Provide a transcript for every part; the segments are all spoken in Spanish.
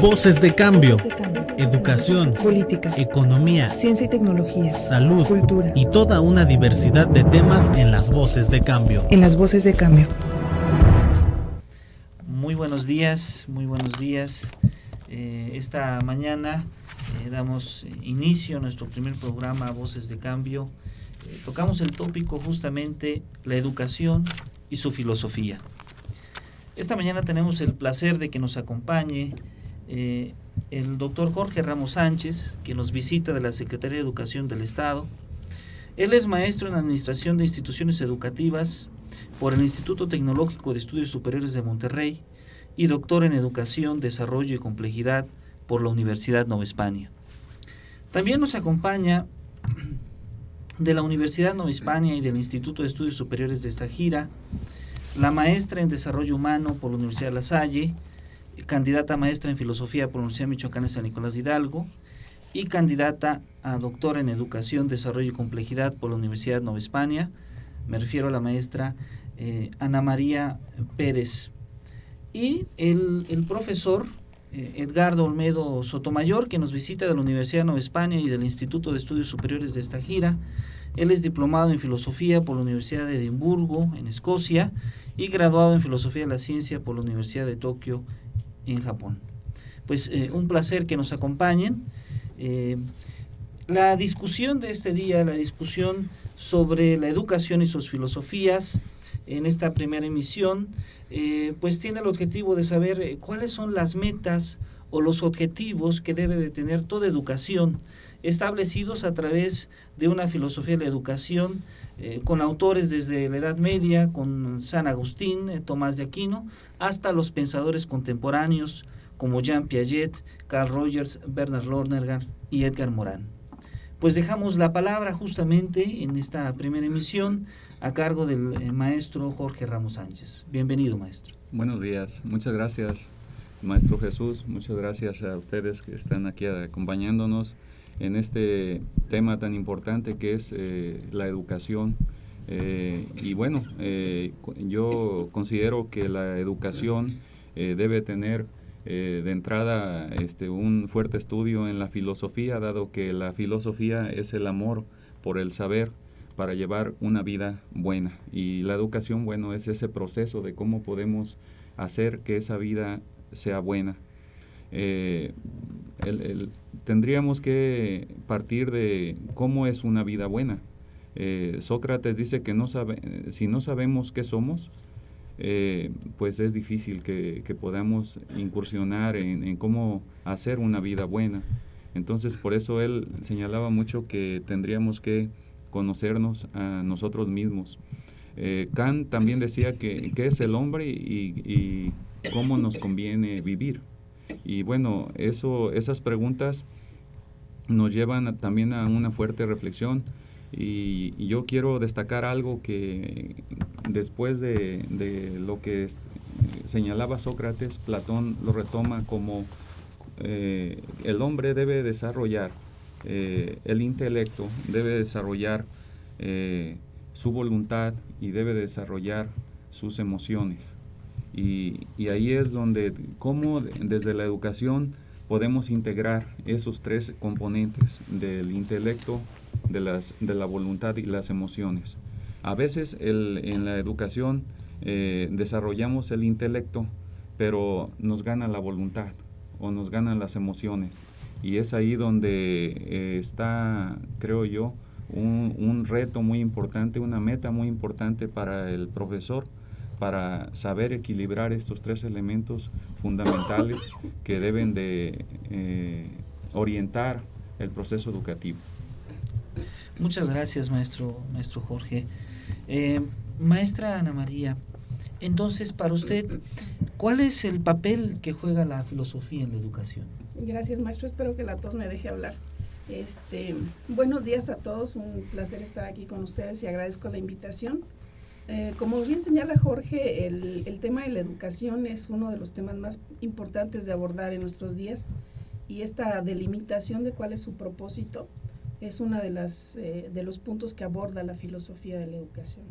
Voces de cambio. Educación, Política, economía, ciencia y tecnología, salud, cultura y toda una diversidad de temas en las Voces de Cambio. en las Voces de Cambio. Muy buenos días, muy buenos días. Esta mañana damos inicio a nuestro primer programa Voces de Cambio. Tocamos el tópico justamente la educación y su filosofía. Esta mañana tenemos el placer de que nos acompañe el doctor Jorge Ramos Sánchez, que nos visita de la Secretaría de Educación del Estado. Él es maestro en Administración de Instituciones Educativas por el Instituto Tecnológico de Estudios Superiores de Monterrey y doctor en Educación, Desarrollo y Complejidad por la Universidad Nueva España. También nos acompaña de la Universidad Nueva España y del Instituto de Estudios Superiores de esta gira, la maestra en Desarrollo Humano por la Universidad de La Salle, candidata a maestra en Filosofía por la Universidad Michoacana de San Nicolás de Hidalgo y candidata a doctora en Educación, Desarrollo y Complejidad por la Universidad Nueva España. Me refiero a la maestra Ana María Pérez. Y el profesor Edgardo Olmedo Sotomayor, que nos visita de la Universidad Nueva España y del Instituto de Estudios Superiores de esta gira. Él es diplomado en Filosofía por la Universidad de Edimburgo, en Escocia, y graduado en Filosofía de la Ciencia por la Universidad de Tokio, en Japón. Pues un placer que nos acompañen. La discusión de este día, la discusión sobre la educación y sus filosofías, en esta primera emisión, pues tiene el objetivo de saber cuáles son las metas o los objetivos que debe de tener toda educación, establecidos a través de una filosofía de la educación, con autores desde la Edad Media, con San Agustín, Tomás de Aquino, hasta los pensadores contemporáneos como Jean Piaget, Carl Rogers, Bernard Lonergan y Edgar Morin. Pues dejamos la palabra justamente en esta primera emisión a cargo del maestro Jorge Ramos Sánchez. Bienvenido, maestro. Buenos días, muchas gracias, maestro Jesús, muchas gracias a ustedes que están aquí acompañándonos en este tema tan importante que es la educación. Y bueno, yo considero que la educación debe tener de entrada un fuerte estudio en la filosofía, dado que la filosofía es el amor por el saber para llevar una vida buena. Y la educación, bueno, es ese proceso de cómo podemos hacer que esa vida sea buena. Tendríamos que partir de cómo es una vida buena. Sócrates dice que si no sabemos qué somos, pues es difícil que podamos incursionar en cómo hacer una vida buena. Entonces, por eso él señalaba mucho que tendríamos que conocernos a nosotros mismos. Kant también decía que qué es el hombre y cómo nos conviene vivir. Y bueno, esas preguntas nos llevan también a una fuerte reflexión. Y yo quiero destacar algo que después de lo que señalaba Sócrates, Platón lo retoma como el hombre debe desarrollar el intelecto, debe desarrollar su voluntad y debe desarrollar sus emociones. Y ahí es donde, cómo desde la educación podemos integrar esos tres componentes del intelecto, de la voluntad y las emociones. A veces en la educación desarrollamos el intelecto, pero nos gana la voluntad o nos ganan las emociones. Y es ahí donde está, creo yo, un reto muy importante, una meta muy importante para el profesor, para saber equilibrar estos tres elementos fundamentales que deben de orientar el proceso educativo. Muchas gracias, maestro Jorge. Maestra Ana María, entonces, para usted, ¿cuál es el papel que juega la filosofía en la educación? Gracias, maestro. Espero que la tos me deje hablar. Buenos días a todos. Un placer estar aquí con ustedes y agradezco la invitación. Como bien señala Jorge, el tema de la educación es uno de los temas más importantes de abordar en nuestros días, y esta delimitación de cuál es su propósito es uno de los puntos que aborda la filosofía de la educación.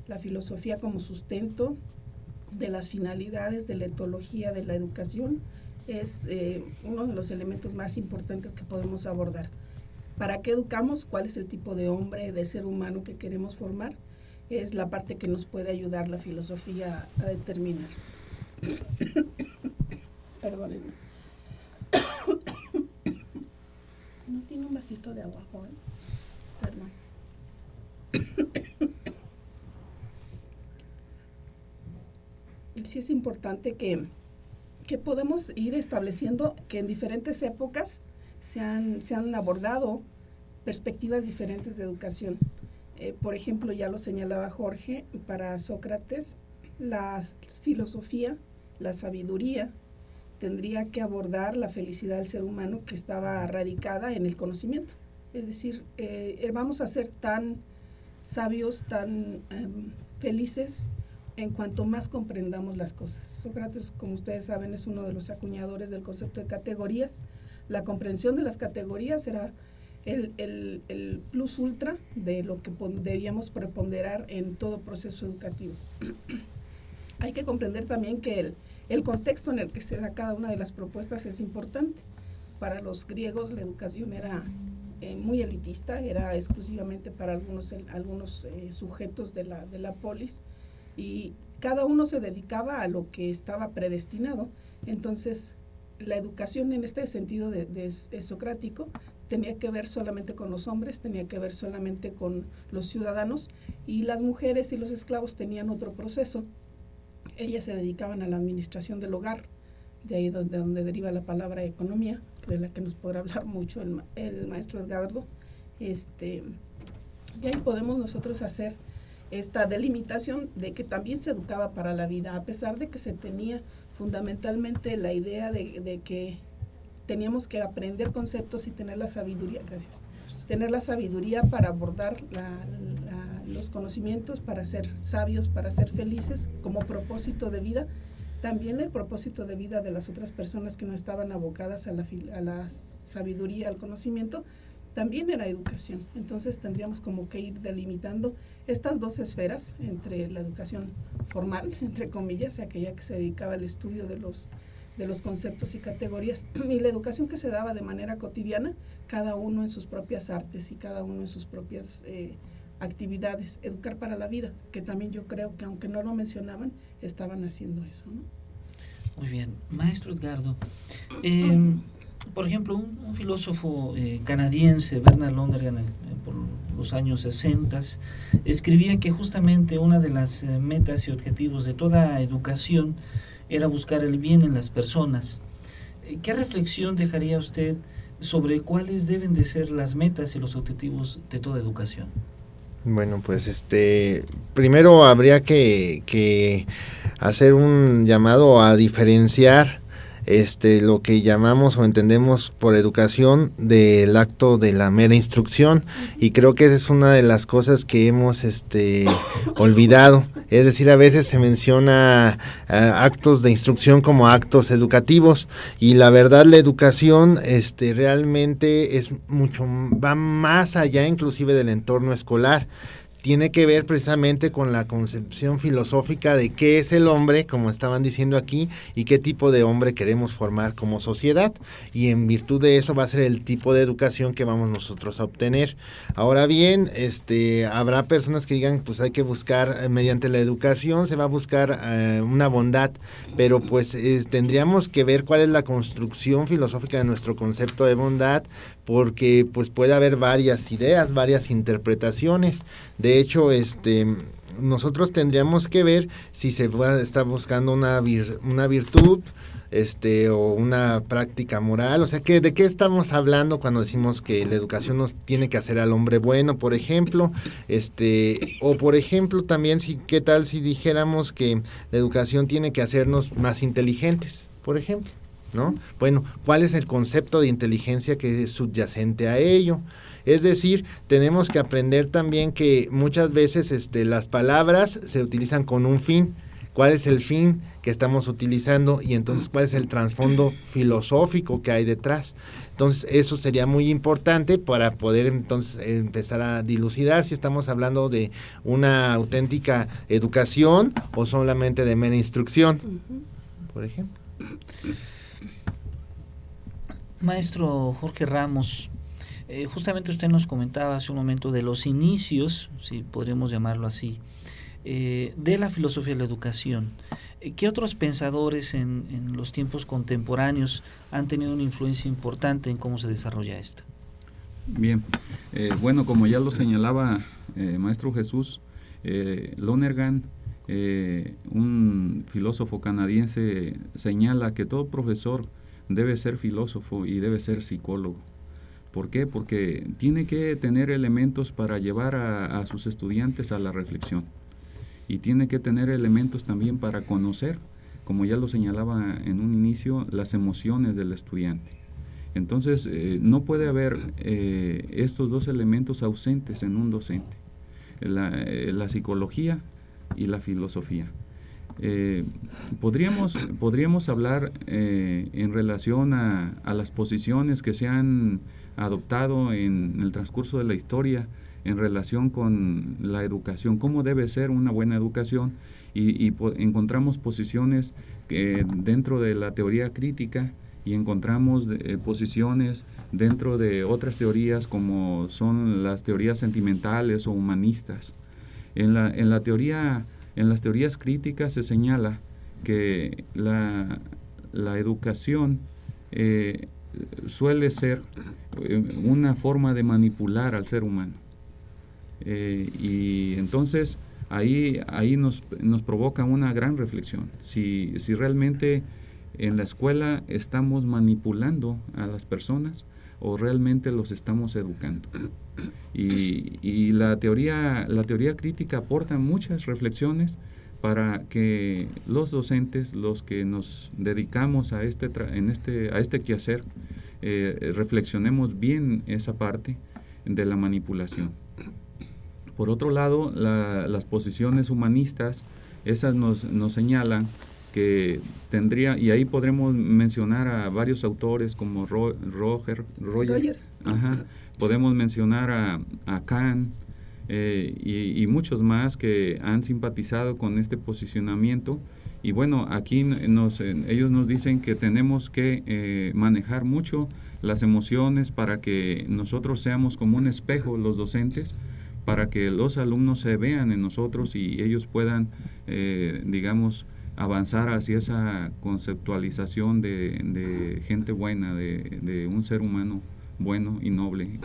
La filosofía como sustento de las finalidades de la etología de la educación es uno de los elementos más importantes que podemos abordar. ¿Para qué educamos? ¿Cuál es el tipo de hombre, de ser humano que queremos formar? Es la parte que nos puede ayudar la filosofía a determinar. Perdónenme. ¿No tiene un vasito de agua, joven? Perdón. Sí es importante que podemos ir estableciendo que en diferentes épocas se han abordado perspectivas diferentes de educación. Por ejemplo, ya lo señalaba Jorge, para Sócrates la filosofía, la sabiduría, tendría que abordar la felicidad del ser humano que estaba radicada en el conocimiento. Es decir, vamos a ser tan sabios, tan felices en cuanto más comprendamos las cosas. Sócrates, como ustedes saben, es uno de los acuñadores del concepto de categorías. La comprensión de las categorías era el plus ultra de lo que debíamos preponderar en todo proceso educativo. Hay que comprender también que el contexto en el que se da cada una de las propuestas es importante. Para los griegos la educación era muy elitista, era exclusivamente para algunos sujetos de la polis, y cada uno se dedicaba a lo que estaba predestinado. Entonces, la educación en este sentido de socrático tenía que ver solamente con los hombres, tenía que ver solamente con los ciudadanos, y las mujeres y los esclavos tenían otro proceso. Ellas se dedicaban a la administración del hogar, de ahí donde deriva la palabra economía, de la que nos podrá hablar mucho el maestro Edgardo. Y ahí podemos nosotros hacer esta delimitación de que también se educaba para la vida, a pesar de que se tenía fundamentalmente la idea de que teníamos que aprender conceptos y tener la sabiduría, tener la sabiduría para abordar los conocimientos, para ser sabios, para ser felices como propósito de vida. También el propósito de vida de las otras personas que no estaban abocadas a la sabiduría, al conocimiento, también era educación. Entonces tendríamos como que ir delimitando estas dos esferas entre la educación formal, entre comillas, aquella que se dedicaba al estudio de los conceptos y categorías, y la educación que se daba de manera cotidiana, cada uno en sus propias artes y cada uno en sus propias actividades. Educar para la vida, que también yo creo que aunque no lo mencionaban, estaban haciendo eso, ¿no? Muy bien. Maestro Edgardo, por ejemplo, un filósofo canadiense, Bernard Lonergan, por los años 60, escribía que justamente una de las metas y objetivos de toda educación era buscar el bien en las personas. ¿Qué reflexión dejaría usted sobre cuáles deben de ser las metas y los objetivos de toda educación? Bueno, pues primero habría que hacer un llamado a diferenciar lo que llamamos o entendemos por educación del acto de la mera instrucción, y creo que esa es una de las cosas que hemos olvidado. Es decir, a veces se menciona actos de instrucción como actos educativos, y la verdad la educación realmente es va más allá inclusive del entorno escolar. Tiene que ver precisamente con la concepción filosófica de qué es el hombre, como estaban diciendo aquí, y qué tipo de hombre queremos formar como sociedad, y en virtud de eso va a ser el tipo de educación que vamos nosotros a obtener. Ahora bien, habrá personas que digan, pues hay que buscar, mediante la educación se va a buscar una bondad, pero pues tendríamos que ver cuál es la construcción filosófica de nuestro concepto de bondad, porque pues puede haber varias ideas, varias interpretaciones. De hecho, nosotros tendríamos que ver si se está buscando una virtud, o una práctica moral. O sea, ¿de qué estamos hablando cuando decimos que la educación nos tiene que hacer al hombre bueno, por ejemplo? O por ejemplo también, ¿qué tal si dijéramos que la educación tiene que hacernos más inteligentes, por ejemplo? ¿No? Bueno, ¿cuál es el concepto de inteligencia que es subyacente a ello? Es decir, tenemos que aprender también que muchas veces las palabras se utilizan con un fin. ¿Cuál es el fin que estamos utilizando? Y entonces, ¿cuál es el trasfondo filosófico que hay detrás? Entonces, eso sería muy importante para poder entonces empezar a dilucidar si estamos hablando de una auténtica educación o solamente de mera instrucción, por ejemplo. Maestro Jorge Ramos, justamente usted nos comentaba hace un momento de los inicios, si podríamos llamarlo así, de la filosofía de la educación. ¿Qué otros pensadores en los tiempos contemporáneos han tenido una influencia importante en cómo se desarrolla esta? Bien, bueno, como ya lo señalaba Maestro Jesús, Lonergan, un filósofo canadiense, señala que todo profesor debe ser filósofo y debe ser psicólogo. ¿Por qué? Porque tiene que tener elementos para llevar a sus estudiantes a la reflexión. Y tiene que tener elementos también para conocer, como ya lo señalaba en un inicio, las emociones del estudiante. Entonces, no puede haber estos dos elementos ausentes en un docente, la psicología y la filosofía. Podríamos hablar en relación a las posiciones que se han adoptado en el transcurso de la historia en relación con la educación, cómo debe ser una buena educación, y encontramos posiciones dentro de la teoría crítica, y encontramos posiciones dentro de otras teorías como son las teorías sentimentales o humanistas. En las teorías críticas se señala que la educación suele ser una forma de manipular al ser humano. Y entonces ahí nos provoca una gran reflexión. Si realmente en la escuela estamos manipulando a las personas o realmente los estamos educando. Y la teoría crítica aporta muchas reflexiones para que los docentes, los que nos dedicamos a este quehacer, reflexionemos bien esa parte de la manipulación. Por otro lado, las posiciones humanistas, esas nos señalan que tendría, y ahí podremos mencionar a varios autores como Rogers. Ajá, podemos mencionar a Kant y muchos más que han simpatizado con este posicionamiento. Y bueno, aquí ellos nos dicen que tenemos que manejar mucho las emociones para que nosotros seamos como un espejo, los docentes, para que los alumnos se vean en nosotros y ellos puedan, digamos, avanzar hacia esa conceptualización de gente buena, de un ser humano bueno y noble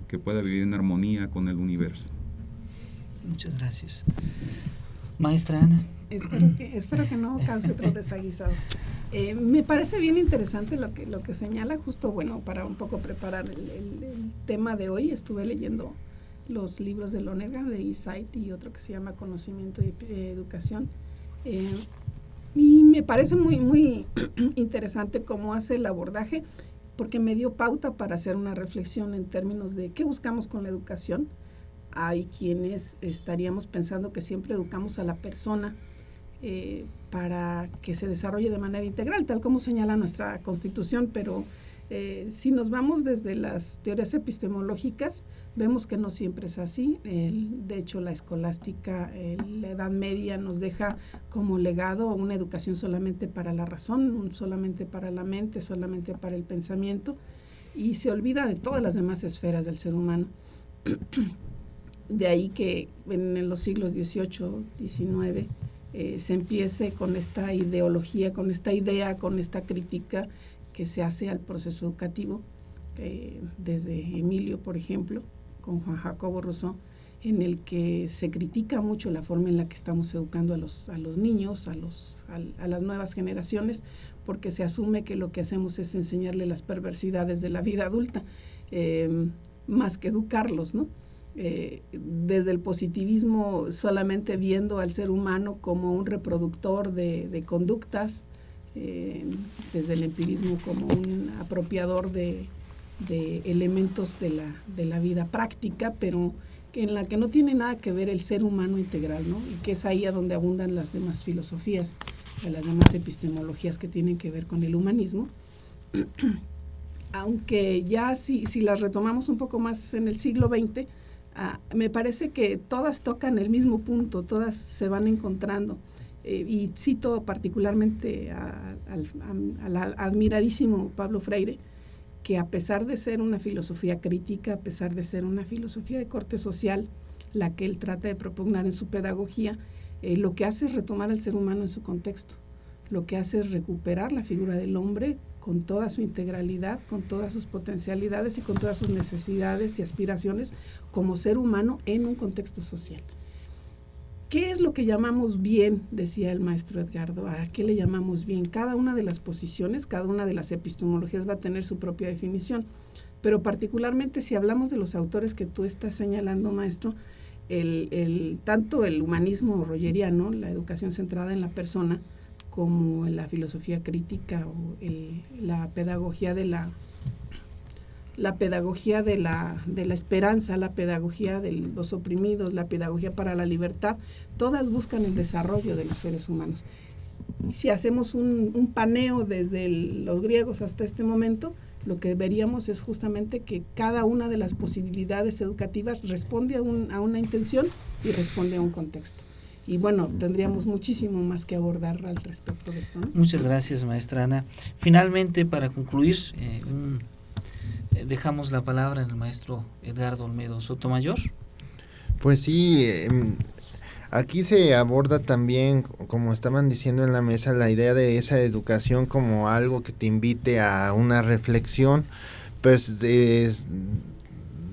que pueda vivir en armonía con el universo. Muchas gracias. Maestra Ana. Espero que no cause otro desaguisado. Me parece bien interesante lo que señala, justo, bueno, para un poco preparar el tema de hoy. Estuve leyendo los libros de Lonergan, de Insight, y otro que se llama Conocimiento y Educación. Y me parece muy, muy interesante cómo hace el abordaje, porque me dio pauta para hacer una reflexión en términos de qué buscamos con la educación. Hay quienes estaríamos pensando que siempre educamos a la persona para que se desarrolle de manera integral, tal como señala nuestra Constitución, pero si nos vamos desde las teorías epistemológicas, vemos que no siempre es así. De hecho, la escolástica, la Edad Media, nos deja como legado una educación solamente para la razón, solamente para la mente, solamente para el pensamiento, y se olvida de todas las demás esferas del ser humano. De ahí que en los siglos XVIII, XIX, se empiece con esta ideología, con esta idea, con esta crítica que se hace al proceso educativo, desde Emilio, por ejemplo, con Juan Jacobo Rousseau, en el que se critica mucho la forma en la que estamos educando a los niños, a las nuevas generaciones, porque se asume que lo que hacemos es enseñarle las perversidades de la vida adulta, más que educarlos, ¿no? Desde el positivismo, solamente viendo al ser humano como un reproductor de conductas, desde el empirismo como un apropiador de elementos de la vida práctica, pero en la que no tiene nada que ver el ser humano integral, ¿no? Y que es ahí a donde abundan las demás filosofías, las demás epistemologías que tienen que ver con el humanismo. Aunque ya si las retomamos un poco más en el siglo XX, me parece que todas tocan el mismo punto, todas se van encontrando. Y cito particularmente al admiradísimo Pablo Freire, que a pesar de ser una filosofía crítica, a pesar de ser una filosofía de corte social, la que él trata de propugnar en su pedagogía, lo que hace es retomar al ser humano en su contexto, lo que hace es recuperar la figura del hombre con toda su integralidad, con todas sus potencialidades y con todas sus necesidades y aspiraciones como ser humano en un contexto social. ¿Qué es lo que llamamos bien?, decía el maestro Edgardo. ¿A qué le llamamos bien? Cada una de las posiciones, cada una de las epistemologías va a tener su propia definición, pero particularmente si hablamos de los autores que tú estás señalando, maestro, tanto el humanismo rogeriano, la educación centrada en la persona, como la filosofía crítica o la pedagogía de la esperanza, la pedagogía de los oprimidos, la pedagogía para la libertad, todas buscan el desarrollo de los seres humanos. Y si hacemos un paneo desde los griegos hasta este momento, lo que veríamos es justamente que cada una de las posibilidades educativas responde a una intención y responde a un contexto. Y bueno, tendríamos muchísimo más que abordar al respecto de esto, ¿no? Muchas gracias, maestra Ana. Finalmente, para concluir, dejamos la palabra al maestro Edgardo Olmedo Sotomayor. Pues sí, aquí se aborda también, como estaban diciendo en la mesa, la idea de esa educación como algo que te invite a una reflexión, pues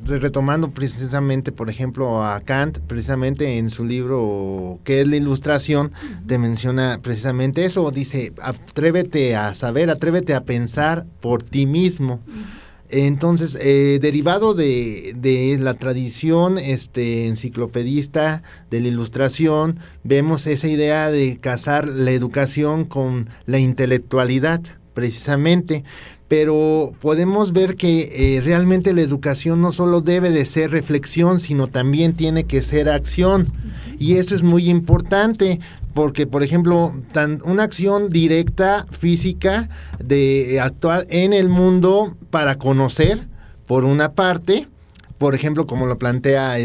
retomando precisamente, por ejemplo, a Kant, precisamente en su libro ¿Qué es la ilustración?, te menciona precisamente eso, dice, atrévete a saber, atrévete a pensar por ti mismo. Entonces, derivado de la tradición enciclopedista de la Ilustración, vemos esa idea de casar la educación con la intelectualidad, precisamente, pero podemos ver que realmente la educación no solo debe de ser reflexión, sino también tiene que ser acción, y eso es muy importante, porque, por ejemplo, una acción directa, física, de actuar en el mundo para conocer, por una parte, por ejemplo, como lo plantea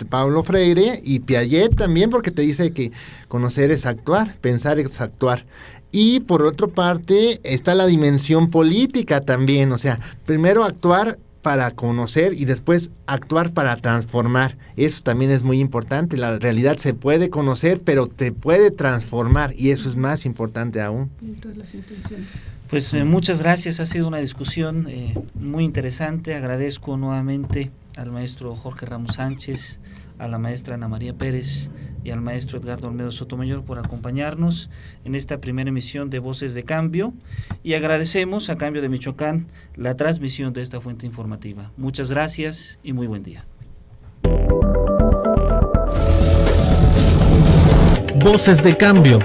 Paulo Freire y Piaget también, porque te dice que conocer es actuar, pensar es actuar. Y por otra parte está la dimensión política también, o sea, primero actuar para conocer y después actuar para transformar. Eso también es muy importante. La realidad se puede conocer, pero te puede transformar, y eso es más importante aún. Dentro de las intenciones. Pues muchas gracias, ha sido una discusión muy interesante. Agradezco nuevamente al maestro Jorge Ramos Sánchez, a la maestra Ana María Pérez y al maestro Edgardo Olmedo Sotomayor por acompañarnos en esta primera emisión de Voces de Cambio, y agradecemos a Cambio de Michoacán la transmisión de esta fuente informativa. Muchas gracias y muy buen día. Voces de Cambio.